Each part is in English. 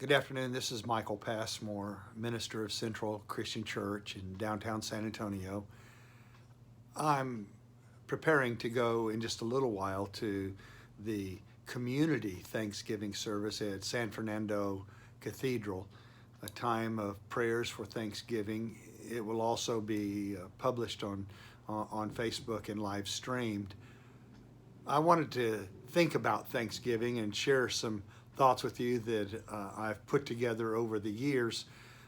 Good afternoon. This is Michael Passmore, minister of Central Christian Church in downtown San Antonio. I'm preparing to go in just a little while to the community Thanksgiving service at San Fernando Cathedral, a time of prayers for Thanksgiving. It will also be published on Facebook and live streamed. I wanted to think about Thanksgiving and share some thoughts with you that I've put together over the years.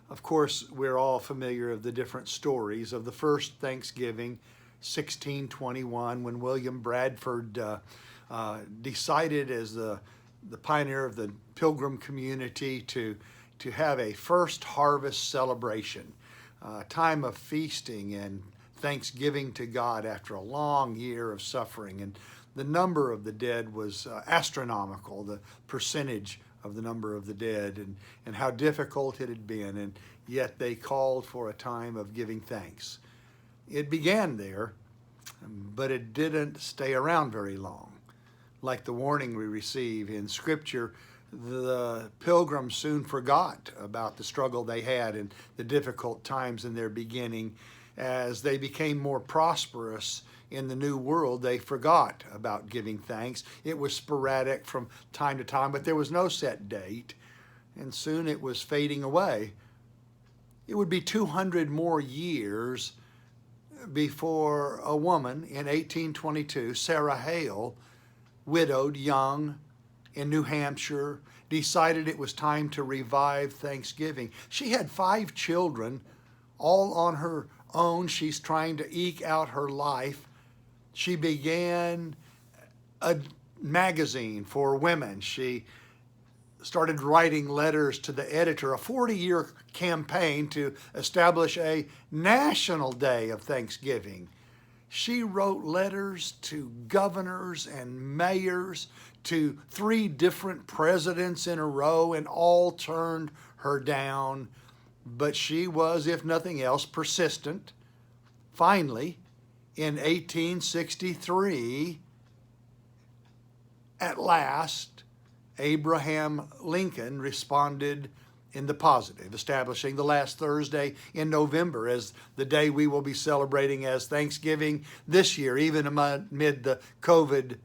Of course, we're all familiar of the different stories of the first Thanksgiving, 1621, when William Bradford decided as the pioneer of the Pilgrim community to have a first harvest celebration, a time of feasting and thanksgiving to God after a long year of suffering. And the number of the dead was astronomical, the percentage of the number of the dead, and how difficult it had been, and yet they called for a time of giving thanks. It began there, but it didn't stay around very long. Like the warning we receive in Scripture, the pilgrims soon forgot about the struggle they had and the difficult times in their beginning. As they became more prosperous in the new world, they forgot about giving thanks. It was sporadic from time to time, but there was no set date, and soon it was fading away. It would be 200 more years before a woman in 1822, Sarah Hale, widowed, young, in New Hampshire, decided it was time to revive Thanksgiving. She had 5 children, all on her own. She's trying to eke out her life. She began a magazine for women. She started writing letters to the editor, a 40-year campaign to establish a national day of Thanksgiving. She wrote letters to governors and mayors, to 3 different presidents in a row, and all turned her down. But she was, if nothing else, persistent. Finally, in 1863, at last, Abraham Lincoln responded in the positive, establishing the last Thursday in November as the day we will be celebrating as Thanksgiving this year, even amid the COVID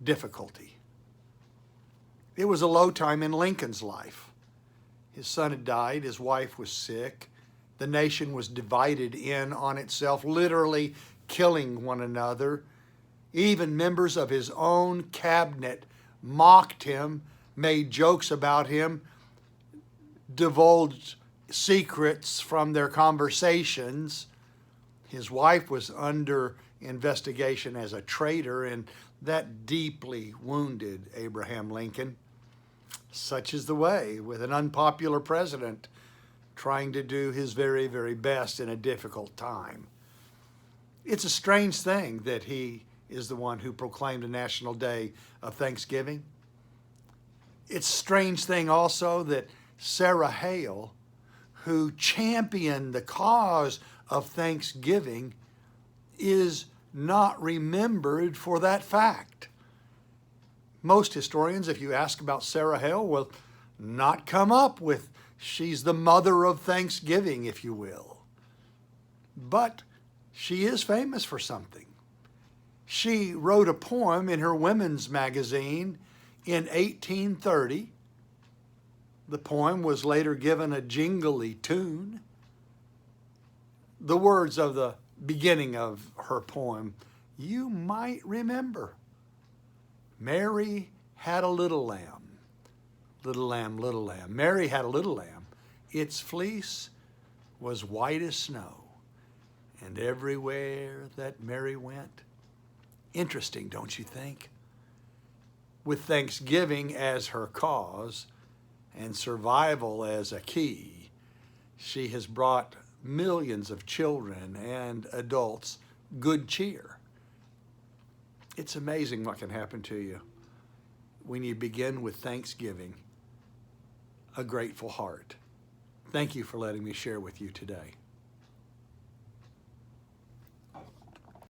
difficulty. It was a low time in Lincoln's life. His son had died, his wife was sick, the nation was divided in on itself, literally killing one another. Even members of his own cabinet mocked him, made jokes about him, divulged secrets from their conversations. His wife was under investigation as a traitor, and that deeply wounded Abraham Lincoln. Such is the way with an unpopular president trying to do his very, very best in a difficult time. It's a strange thing that he is the one who proclaimed a national day of Thanksgiving. It's a strange thing also that Sarah Hale, who championed the cause of Thanksgiving, is not remembered for that fact. Most historians, if you ask about Sarah Hale, will not come up with she's the mother of Thanksgiving, if you will. But she is famous for something. She wrote a poem in her women's magazine in 1830. The poem was later given a jingly tune. The words of the beginning of her poem you might remember. Mary had a little lamb. Little lamb, little lamb. Mary had a little lamb. Its fleece was white as snow. And everywhere that Mary went. Interesting, don't you think? With Thanksgiving as her cause and survival as a key, she has brought millions of children and adults good cheer. It's amazing what can happen to you when you begin with Thanksgiving, a grateful heart. Thank you for letting me share with you today.